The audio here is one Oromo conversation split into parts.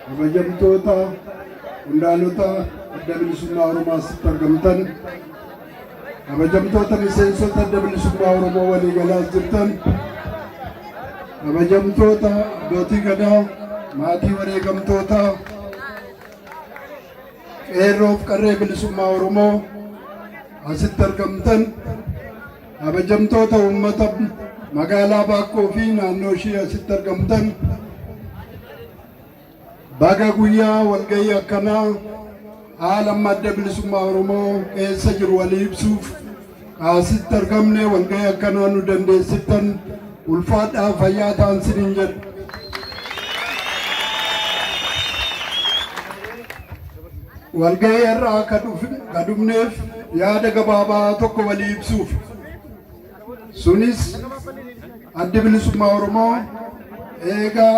kabajamtoota qondaalota adda bilisummaa Oromoo asitti argamtan, kabajamtoota miseensota adda bilisummaa Oromoo waliigalaas jirtan, kabajamtoota abbootii gadaa, maatii wareegamtoota, qeerroof qarree bilisummaa Oromoo asitti argamtan, kabajamtoota uummata magaalaa Baakkoo fi naannoo ishii asitti argamtan, baga guyyaa walgahii akkanaa haala amma adda bilisummaa Oromoo keessa jiru walii ibsuuf asitti argamne walgahii akkanaa nu dandeessiftan ulfaadhaa fayyaa ta'an siniin jedhu. Walgahii irraa ka dhufneef yaada gabaabaa tokko walii ibsuuf. Sunis addi bilisummaa Oromoo eegaa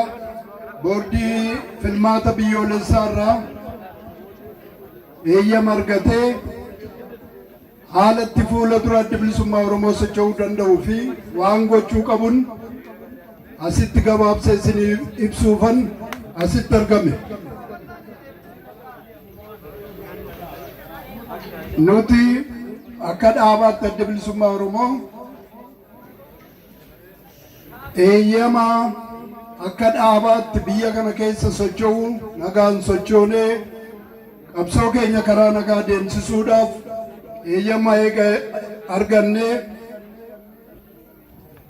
boordii filmaata biyyoolessaa irraa eeyyama argatee haala itti fuula dura addi bilisummaa Oromoo socho'uu danda'uu fi waan gochuu qabuun asitti gabaabsee isiniif ibsuufan asitti argame. Nuti akka dhaabaatti adda bilisummaa Oromoo eeyyama akka dhaabaatti biyya kana keessa socho'uu nagaan sochoonee qabsoo keenya karaa nagaa deemsisuudhaaf eeyyama argannee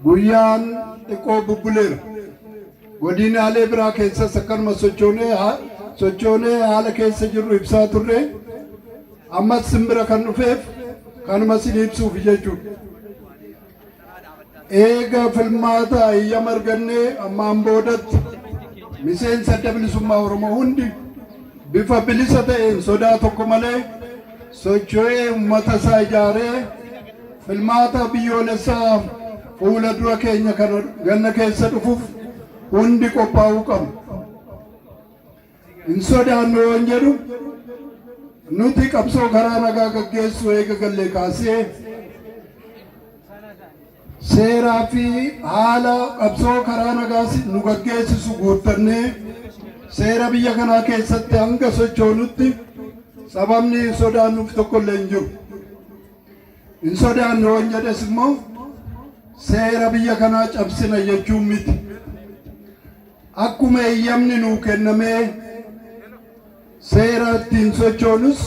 guyyaan xiqqoo bubbuleera. Godinaalee biraa keessas akkanuma sochoonee haala keessa jirru ibsaa turre. Ammas simbira kan dhufeef kanuma isin ibsuuf jechuudha. Eega filmaata eeyyama argannee ammaan boodatti miseensa adda bilisummaa Oromoo hundi bifa bilisa ta'een sodaa tokko malee socho'ee uummata isaa ijaaree filmaata biyyoolessaa fuula dura keenya kan ganna keessa dhufuuf hundi qophaa'uu qabna. Hin sodaannu yoon jedhu nuti qabsoo karaa nagaa gaggeessu eega gallee kaasee seeraa fi haala qabsoo karaa nagaa nu gaggeessisu guuttannee seera biyya kanaa keessatti hanga sochoonutti sababni sodaannuuf tokkollee hin jiru. Hin sodaannu yoon jedhes immoo seera biyya kanaa cabsina jechuun miti. Akkuma eeyyamni nuu kennamee seera ittiin sochoonus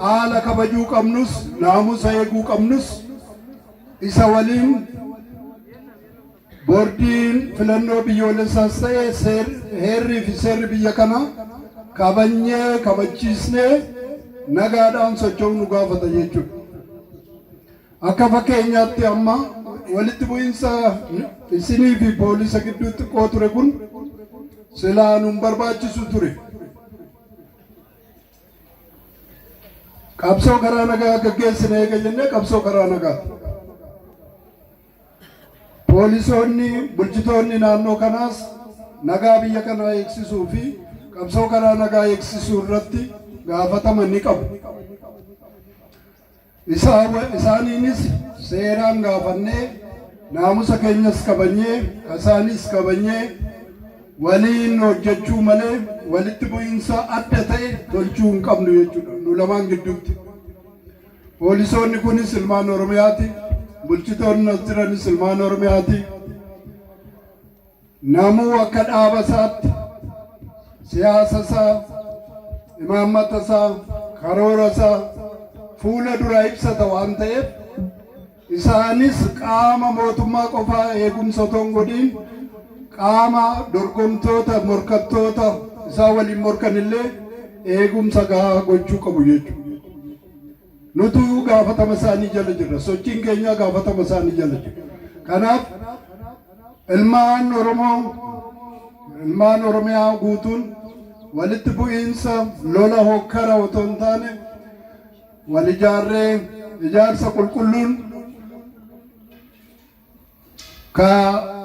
haala kabajuu qabnus naamusa eeguu qabnus isa waliin boordiin filannoo biyyoolessaas ta'ee heerrii fi seerri biyya kana kabajnee kabachiisnee nagaadhaan socho'uu nu gaafata jechuudha. Akka fakkeenyaatti amma walitti bu'iinsa isinii fi poolisa gidduutti xiqqoo ture kun silaa nuun barbaachisu ture. Qabsoo karaa nagaa gaggeessina eega jennee qabsoo karaa nagaa. Poolisoonni bulchitoonni naannoo kanaas nagaa biyya kanaa eegsisuu fi qabsoo karaa nagaa eegsisuu irratti gaafatama ni qabu. Isaaniinis seeraan gaafannee naamusa keenyas kabajnee isaanis kabajnee waliin hojjechuu malee walitti bu'iinsa adda ta'e tolchuu hin qabnu jechuudha nu lamaan gidduutti. Poolisoonni kunis ilmaan Oromiyaati, bulchitoonni as jiranis ilmaan Oromiyaati. Namuu akka dhaaba isaatti siyaasa isaa, imaammata isaa, karoora isaa fuula dura ibsata waan ta'eef isaanis qaama mootummaa qofaa eegumsa otoo hin godhin qaama dorgomtoota morkattoota isaa waliin morkanillee eegumsa gahaa gochuu qabu jechuudha. Nutu gaafatama isaanii jala jirra. Sochiin keenya gaafatama isaanii jala jira. Kanaaf ilmaan Oromiyaa guutuun walitti bu'iinsa lola hokkara otoo hin taane wal ijaarree ijaarsa qulqulluun ka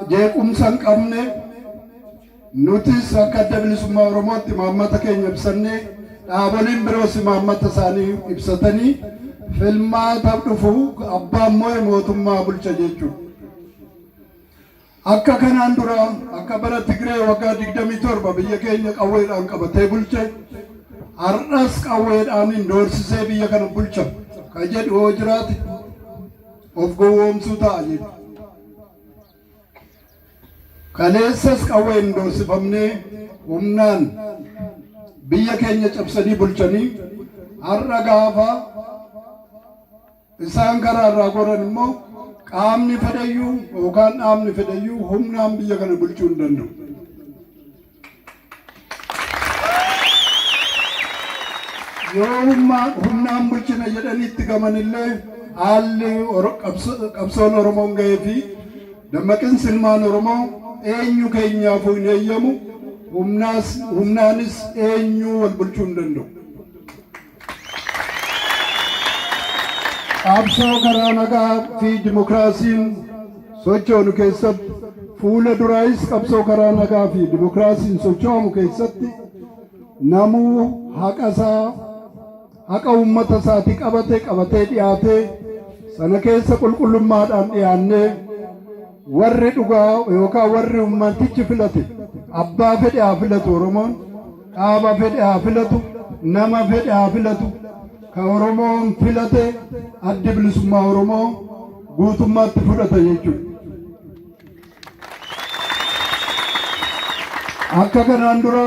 jeequmsa hin qabne nutis akka adda bilisummaa Oromootti imaammata keenya ibsannee dhaaboliin biroos imaammata isaanii ibsatanii filmaata dhufu abbaan moo'e mootummaa bulcha jechuudha. akka kanaan dura akka bara Tigree waggaa 27 biyya keenya qawweedhaan qabatee bulche har'as qawweedhaan doorsisee biyya kana bulcha ka jedhu yoo jiraate of gowwoomsuu ta'a jedhu. Kaleessas qawween doorsifamnee humnaan biyya keenya cabsanii bulchanii har'a gaafa isaan karaa irraa goran immoo qaamni fedhayyuu yookaan dhaabni fedhayyuu humnaan biyya kana bulchuu hin danda'u. Yoo humnaan bulchina jedhanii itti gamanillee haalli qabsoon Oromoon ga'ee fi dammaqinsi ilmaan Oromoo eenyu keenyaafuu hin eeyyamu, humnaanis eenyu wal bulchuu hin danda'u. Qabsoo karaa nagaa fi dimokiraasiin sochoonu keessatti fuula duraayis qabsoo karaa nagaa fi dimokiraasiin sochoomu keessatti namuu haqa uummata isaatii qabatee dhiyaatee sana keessa qulqullummaadhaan dhiyaannee warri dhugaa yookaan warri ummatichi filate abbaa fedhe haa filatu Oromoon, dhaaba fedhe haa filatu, nama fedhe haa filatu. Ka Oromoon filate addi bilisummaa Oromoo guutummaatti fudhata jechuudha. Akka kanaan dura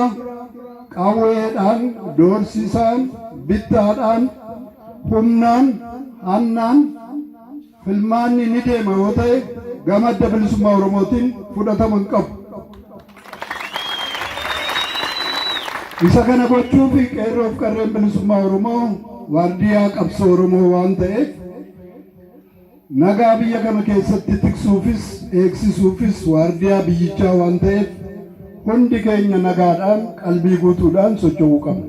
qawweedhaan, doorsisaan, bittaadhaan, humnaan, hannaan filmaanni ni deema yoo ta'e gama adda bilisummaa Oromootiin fudhatama hin qabu. Isa kana gochuu fi qeerroof qarreen bilisummaa Oromoo waardiyaa qabsoo Oromoo waan ta'eef nagaa biyya kana keessatti tiksuufis eegsisuufis waardiyaa biyyichaa waan ta'eef hundi keenya nagaadhaan qalbii guutuudhaan socho'uu qabna.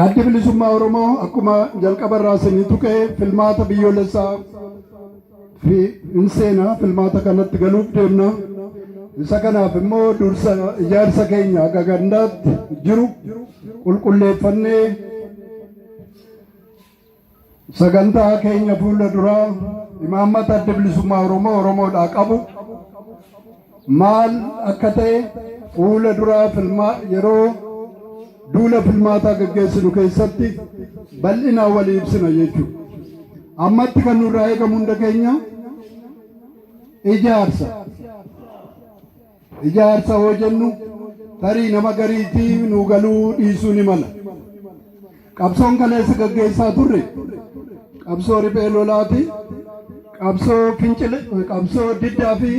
Addi bilisummaa Oromoo akkuma jalqaba irraa isinii tuqee filmaata biyyoolessaa fi seenaa filmaata kanatti galuuf deemna. Isa kanaaf immoo dursa ijaarsa keenya akka gandaatti jiru qulqulleeffannee sagantaa keenya fuula duraa imaammata adda bilisummaa Oromoo Oromoodhaa qabu maal akka ta'e fuula duraa yeroo duula filmaataa gaggeessinu keessatti bal'inaan walii ibsina jechuudha. Ammatti kan nurraa eegamu hunda keenya ijaarsa hoo jennu tarii nama gariitii nu galuu dhiisuu ni mala. Qabsoon kaleessa gaggeessaa turre qabsoo riphee lolaati, qabsoo diddaa fi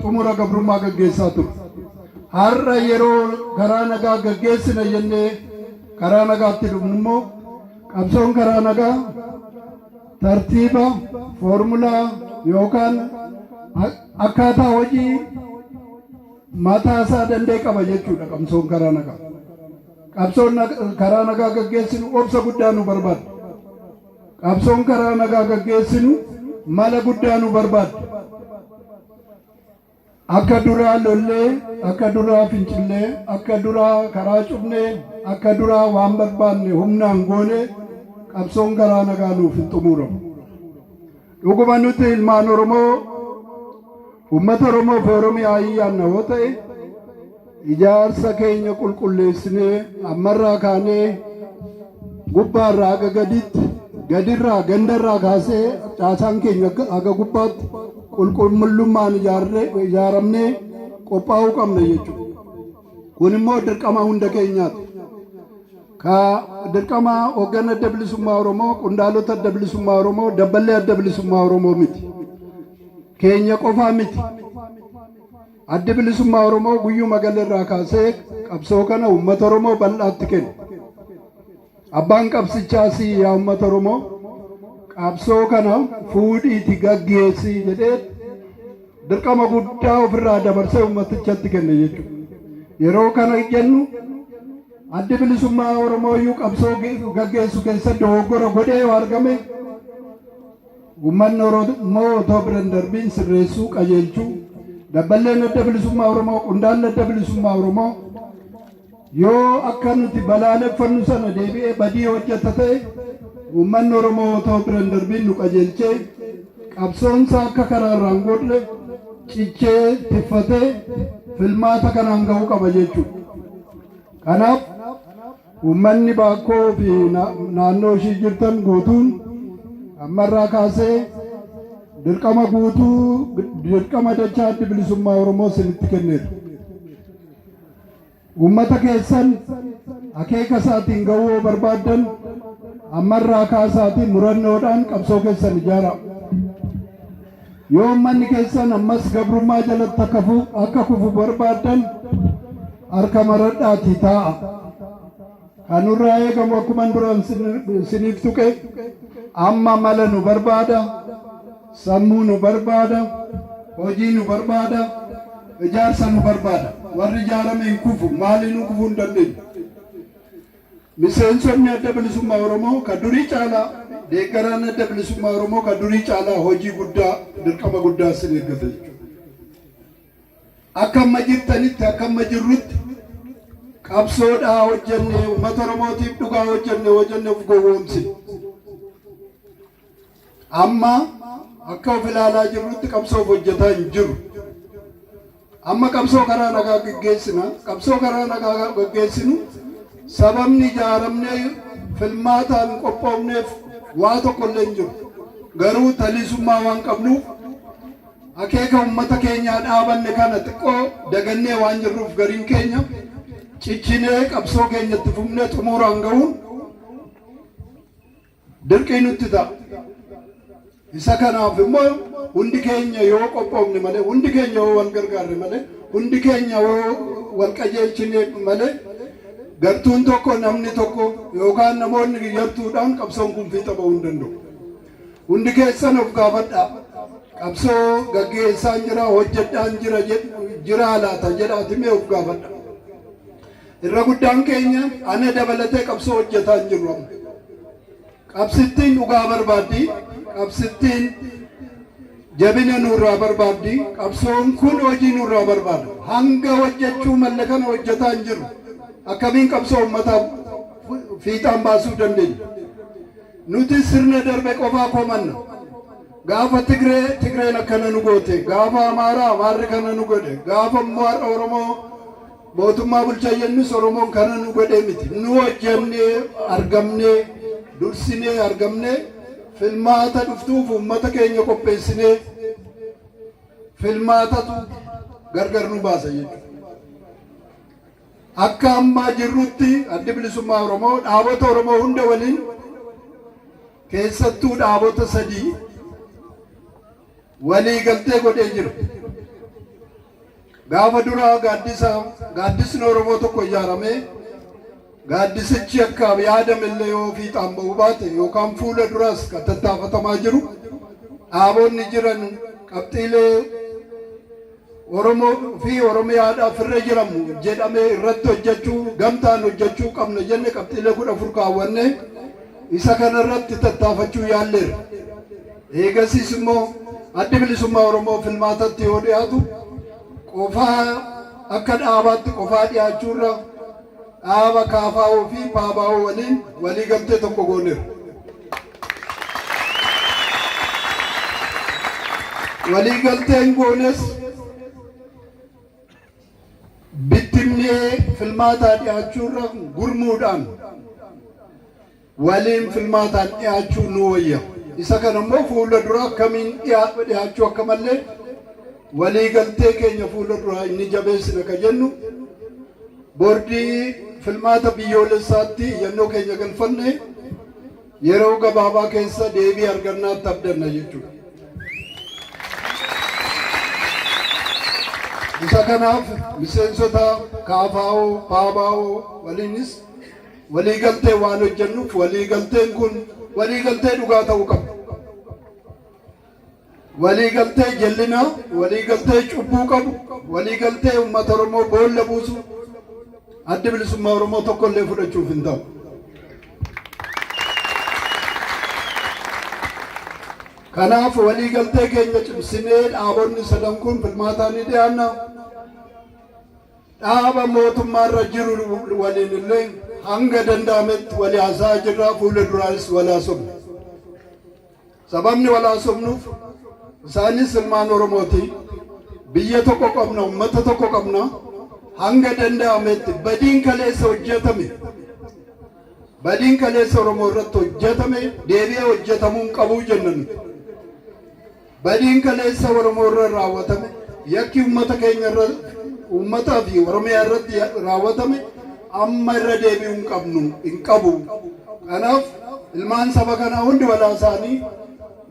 xumura gabrummaa gaggeessaa turre. Har'a yeroo karaa nagaa gaggeessina jennee karaa nagaatti dhufnu immoo qabsoon karaa nagaa tartiiba foormulaa yookaan akkaataa hojii mataa isaa danda'e qaba jechuudha. Qabsoon karaa nagaa karaa nagaa gaggeessinu obsa guddaa nu barbaada. Qabsoon karaa nagaa gaggeessinu mala guddaa nu barbaada. Akka duraa lollee, akka duraa fincillee, akka duraa karaa cufnee, akka duraa waan barbaanne humnaan goone qabsoon karaa nagaa nuuf hin xumuramu. Dhuguma nuti ilmaan Oromoo uummata Oromoo fi Oromiyaa ayyaanna yoo ta'e ijaarsa keenya qulqulleessinee ammarraa kaanee gubbaarraa aga gaditti gadirraa gandarraa kaasee caasaan keenya aga gubbaatti qulqullummaan ijaaramnee qophaa'uu qabna jechuudha. Kun immoo dirqama hunda keenyaati. Ka dirqama hoogganaa adda bilisummaa Oromoo, qondaalota adda bilisummaa Oromoo, dabballee adda bilisummaa Oromoo miti. Keenya qofaa miti. Adda bilisummaa Oromoo guyyuma galarraa kaasee qabsoo kana uummata Oromoo bal'aatti kenna. Abbaan qabsichaas yaa uummata Oromoo qabsoo kana fuudhiiti gaggeessi jedhee dirqama guddaa ofirraa dabarsee uummatichatti kenna jechuudha. Yeroo kana jennu adda bilisummaa Oromoo iyyuu qabsoo gaggeessu keessatti dogoggora godhee yoo argame uummanni Oromoo otoo bira hin darbiin sirreessuu qajeelchuu dabballeen adda bilisummaa Oromoo qondaalli adda bilisummaa Oromoo yoo akka nuti balaaleffannu sana deebi'ee badii hojjeta ta'e uummanni Oromoo otoo bira hin darbiin nu qajeelchee qabsoonsa akka karaarraan godhe cichee tiffatee filmaata kanaan ga'uu qaba jechuudha. Kanaaf uummanni Baakkoo fi naannoo ishii jirtan guutuun ammarraa kaasee dirqama guutuu dirqama dachaa adda bilisummaa Oromoo isinitti kenneera. Uummata keessan akeeka isaatiin ga'uu barbaaddan ammarraa kaasaatiin murannoodhaan qabsoo keessan ijaaraa. Yoo uummanni keessan ammas gabrummaa jalatti akka kufu barbaaddan harka maradhaatii taa'a. Kan nurraa eegamu akkuma duraan isiniif tuqe amma mala nu barbaada, sammuu nu barbaada, hojii nu barbaada, ijaarsa nu barbaada. Warri ijaarame hin kufu, maaliin nu kufuu hin dandeenyu. Miseensonni adda bilisummaa Oromoo ka durii caalaa deeggaraan adda bilisummaa Oromoo ka durii caalaa hojii guddaa dirqama guddaa isin eeggata jechuudha. Akka amma jirtanitti akka amma jirrutti qabsoodhaa hojjennee uummata Oromootiif dhugaa hojjennee of gowwoomsine. Amma akka of ilaalaa jirrutti qabsoo hojjetaa hin jiru. Amma qabsoo karaa nagaa gaggeessina. Qabsoo karaa nagaa gaggeessinu sababni ijaaramnee filmaataan qophoofneef waa tokko illee hin jiru. Garuu taliisummaa waan qabnuuf akeeka uummata keenyaa dhaabanne kana xiqqoo dagannee waan jirruuf gariin keenya ciccinee qabsoo keenyatti fufnee xumuraan ga'uun dirqii nutti ta'a. Isa kanaaf immoo hundi keenya yoo qophoofne malee, hundi keenya yoo wal gargaarre malee, hundi keenya yoo wal qajeelchine malee gartuun tokko namni tokko yookaan namoonni yartuudhaan qabsoon kun fiixa ba'uu hin danda'u. Hundi keessan of gaafadhaa. Qabsoo gaggeessaan jira, hojjedhaan jira laata jedhaati mee of gaafadhaa. Irra guddaan keenya ana dabalatee qabsoo hojjetaa hin jirru. Qabsittiin dhugaa barbaaddi, qabsittiin jabina nurraa barbaaddi, qabsoon kun hojii nurraa barbaada. Hanga hojjechuu malle kana hojjetaa hin jirru. Akkamiin qabsoo uummataa fiixaan baasuu dandeenya? Nuti sirna darbe qofaa komanna. Gaafa Tigreen akkana nu goote, gaafa Amaarri kana nu godhe, gaafa immoo har'a Oromoo mootummaa bulchaa jennus Oromoon kana nu godhe miti. Nu hojjennee argamnee dursinee argamnee filmaata dhuftuuf uummata keenya qopheessinee filmaatatu gargar nu baasa jechuudha. Akka ammaa jirrutti addi bilisummaa Oromoo dhaabota Oromoo hunda waliin keessattuu dhaabota sadii walii galtee godhee jira. Gaafa duraa gaaddisni Oromoo tokko ijaaramee gaaddisichi akka yaadamellee yoo fiixaan ba'uu baate yookaan fuula duraas kan tattaafatamaa jiru dhaabonni jiran qabxiilee Oromoo fi Oromiyaadhaaf irra jiramu jedhamee irratti hojjechuu gamtaan hojjechuu qabna jenne qabxiilee 14 kaawwanne isa kana irratti tattaafachuu yaalleera. Eegasiis immoo addi bilisummaa Oromoo filmaatatti yoo dhiyaatu qofaa akka dhaabaatti qofaa dhiyaachuurra dhaaba KFO fi PABO waliin walii galtee tokko gooneera. Walii galteen goones bittinnee filmaataa dhiyaachuurra gurmuudhaan waliin filmaataan dhiyaachuu nu wayya. Isa kana immoo fuula dura akkamiin dhiyaachuu akka malee walii galtee keenya fuula dura inni jabeessina ka jennu boordii filmaata biyyoolessaatti yennoo keenya galfanne yeroo gabaabaa keessa deebii argannaatti abdanna jechuudha. Isa kanaaf miseensota KFO PABO waliinis walii galtee waan hojjennuuf walii galteen kun walii galtee dhugaa ta'uu qaba. Walii galtee jallinaa, walii galtee cubbuu qabu, walii galtee uummata Oromoo boolla buusu addi bilisummaa Oromoo tokko illee fudhachuuf hin ta'u. Kanaaf walii galtee keenya cimsinee dhaabonni sadan kun filmaataan ni dhiyaanna. Dhaaba mootummaarra jiru waliin illee hanga danda'ametti walii haasaa jirra, fuula duraanis walii haasofna. Sababni walii haasofnuuf isaanis ilmaan Oromooti. Biyya tokko qabna, uummata tokko qabna. Hanga danda'ametti badiin kaleessa hojjetame, badiin kaleessa Oromoo irratti hojjetame deebi'ee hojjetamuu hin qabu jennan. Badiin kaleessa Oromoo irra raawwatame, yakki uummata keenya irra, uummataa fi Oromiyaa irratti raawwatame amma irra deebi'uu hin qabu. Kanaaf ilmaan saba kanaa hundi walaa isaanii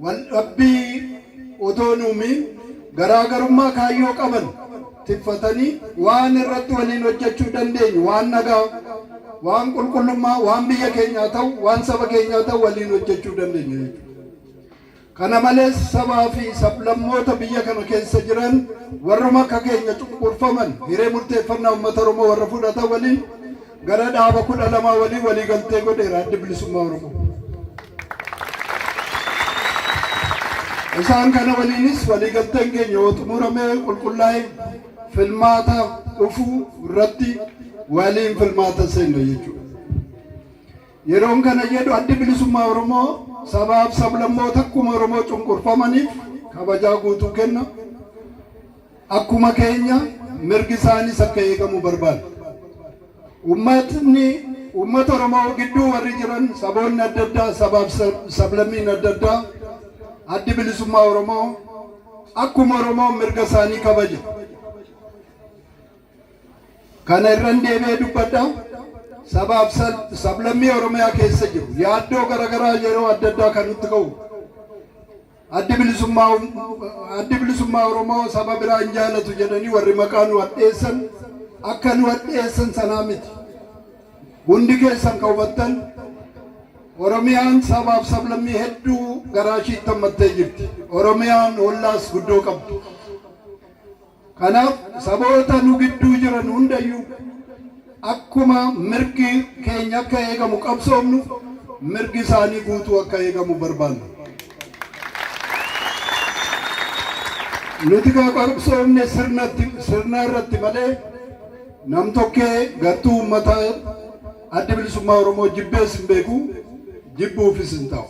wal dhabbii otoo nuumiin garaagarummaa kaayyoo qaban tiffatanii waan irratti waliin hojjechuu dandeenyu, waan nagaa, waan qulqullummaa, waan biyya keenyaa ta'u, waan saba keenyaa ta'u waliin hojjechuu dandeenyu. Kana malees sabaa fi sablammoota biyya kana keessa jiran warruma akka keenya cunqurfaman hiree murteeffannaa uummata Oromoo warra fudhatan waliin gara dhaaba 12 waliin waliigaltee godheera addi bilisummaa Oromoo. Isaan kana waliinis waliigalteen keenya yoo xumuramee qulqullaa'ee filmaata dhufuu irratti waliin filmaata seenna jechuudha. Yeroon kana jedhu addi bilisummaa Oromoo sabaaf sablammoota akkuma Oromoo cunqurfamaniif kabajaa guutuu kenna. Akkuma keenya mirgi isaaniis akka eegamu barbaada. Uummata Oromoo gidduu warri jiran saboonni adda addaa, sabaaf sablammiin adda addaa addi bilisummaa Oromoo akkuma Oromoo mirga isaanii kabaja. Kana irraan deebi'ee dubbadha. Sabaaf sablammii Oromiyaa keessa jiru yaaddoo garaagaraa yeroo adda addaa kan nutti ka'u. Addi bilisummaa Oromoo saba biraa hin jaalatu jedhanii warri maqaa nu hadheessan akka nu hadheessan sanaa miti. Hundi keessan kan hubattan Oromiyaan sabaaf sablammii hedduu garaa ishiitti hammattee jirti. Oromiyaan hollaas guddoo qabdi. Kanaaf saboota nu gidduu jiran hundayyuu akkuma mirgi keenya akka eegamu qabsoomnu mirgi isaanii guutuu akka eegamu barbaanna. Nuti qabsoomne sirna irratti malee nam tokkee gartuu uummataa addi bilisummaa Oromoo jibbees hin beeku, jibbuufis hin ta'u.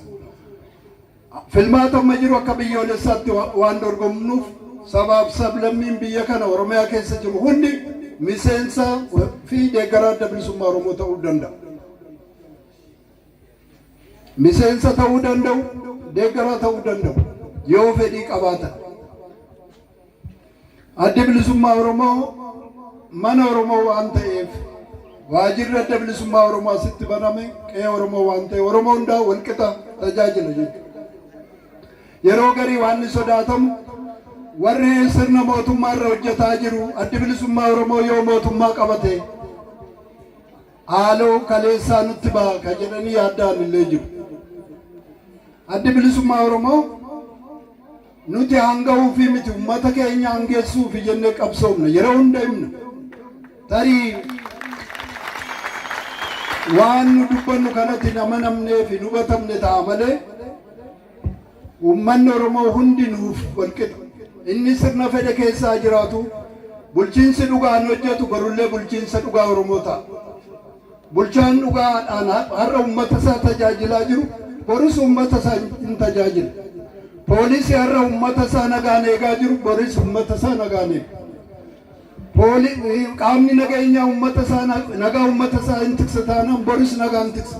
Filmaata amma jiru akka biyyoolessaatti waan dorgomnuuf sabaaf sablammiin biyya kana Oromiyaa keessa jiru hundi miseensa fi deeggaraa adda bilisummaa Oromoo ta'uu danda'a. Miseensa ta'uu danda'u, deeggaraa ta'uu danda'u yoo fedhii qabaatan. Addi bilisummaa Oromoo mana Oromoo waan ta'eef waajirri adda bilisummaa Oromoo asitti baname qe'ee Oromoo waan ta'eef Oromoo hundaa walqixa tajaajila jechuudha. Yeroo garii waan ni sodaatamu warri sirna mootummaa irra hojjetaa jiru addi bilisummaa Oromoo yoo mootummaa qabate haaloo kaleessaa nutti ba'a ka jedhanii yaaddaan illee jiru. Addi bilisummaa Oromoo nuti hanga'uu fi miti uummata keenya hangeessuu fi jennee qabsoomna yeroo hunda himna. Tarii waan nu dubbannu kanatti nama namnee fi nu batamne ta'a malee uummanni Oromoo hundi nuuf walqixa. Inni sirna fedhe keessaa jiraatu bulchiinsi dhugaan hojjetu garullee bulchiinsa dhugaa Oromoo ta'a. Bulchaan dhugaadhaan har'a uummata isaa tajaajilaa jiru boris uummata isaa hin tajaajilu. Poolisii har'a uummata isaa nagaan eegaa jiru boris uummata isaa nagaan eega. Qaamni nageenyaa uummata isaa nagaa uummata isaa hin tiksa taanaan boris nagaa hin tiksa.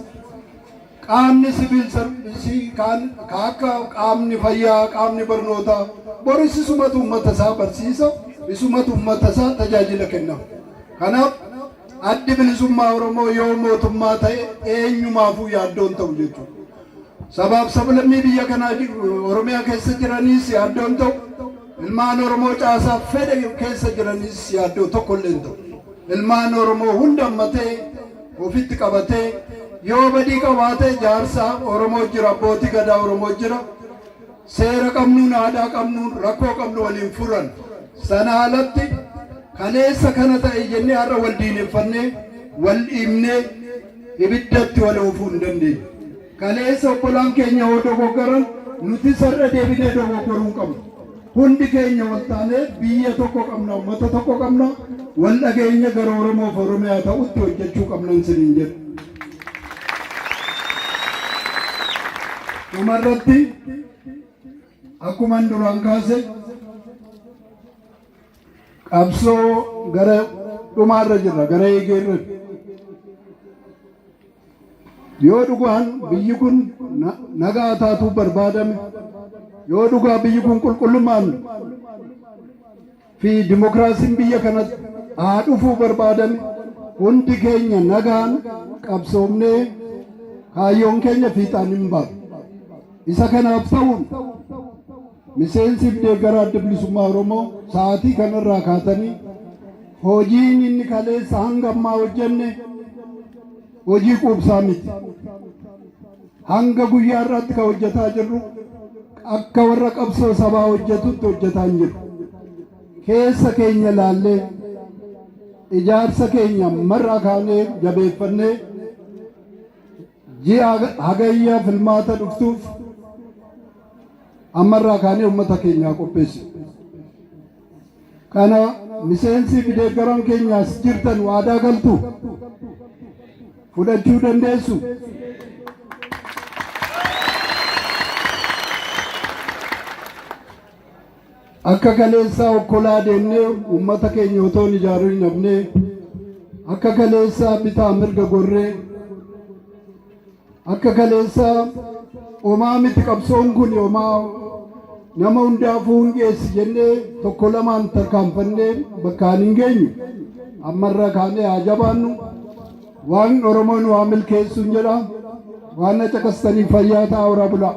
Qaamni siviil sarvisii kan akka qaamni fayyaa, qaamni barnootaa boris isumatu uummata isaa barsiisa, isumatu uummata isaa tajaajila kenna. Kanaaf addi bilisummaa Oromoo yoo mootummaa ta'e eenyumaafuu yaaddoon ta'u jechuudha. Sabaaf sablammii biyya kanaa Oromiyaa keessa jiraniis yaaddoon ta'u, ilmaan Oromoo caasaa fedhe keessa jiraniis yaaddoo tokko illee hin ta'u. Ilmaan Oromoo hunda hammatee ofitti qabatee yoo badii qabaate jaarsa Oromoo jira, abbootii gadaa Oromoo jira. Seera qabnuun, aadaa qabnuun, rakkoo qabnu waliin furan. Sana alatti kaleessa kana ta'e jennee har'a wal diineffannee, wal dhiibnee ibiddatti wal oofuu hin dandeenye. Kaleessa obbolaan keenya yoo dogoggoran nuti sarara deebinee dogoggoruu hin qabnu. Hundi keenya wal taanee biyya tokko qabna, uummata tokko qabna, wal dhageenya gara Oromoof Oromiyaa ta'utti hojjechuu qabnan siniin jedhu. Dhumarratti akkuman duraan kaase qabsoo gara dhumaarra jirra, gara eegeerra. Yoo dhugaan biyyi kun nagaa taatuu barbaadame, yoo dhugaa biyyi kun qulqullummaan fi dimokiraasiin biyya kanatti haa dhufuu barbaadame, hundi keenya nagaan qabsoomnee kaayyoon keenya fiixaan hin baatu. Isa kanaaf ta'uun miseensi deeggaraa adda bilisummaa Oromoo sa'aatii kanarraa kaatanii hojiin inni kaleessa hanga ammaa hojjenne hojii quubsaa miti. Hanga guyyaa irratti ka hojjetaa jirru akka warra qabsoo sabaa hojjetutti hojjetaa hin jiru. Keessa keenya laallee ijaarsa keenya marraa kaanee jabeeffannee ji'a hagayyaa filmaata dhuftuuf ammarraa kaanee uummata keenyaa qopheessu. Kana miseensi fi deeggaraan keenyaas jirtan waadaa galtu fudhachuu dandeessu. Akka kaleessaa okkolaa deemnee uummata keenya otoo hin ijaaruu hin hafnee, akka kaleessaa bitaa mirga gorree, akka kaleessaa homaa miti qabsoon kun homaa nama hundaafuu hin geessi jennee tokko lamaan tarkaanfannee bakkaan hin geenyu. Ammarraa kaanee haa jabaannu. Waan Oromoon waa milkeessuun jedha. Waan caqastanii fayyaa ta'aa. Horaa bulaa.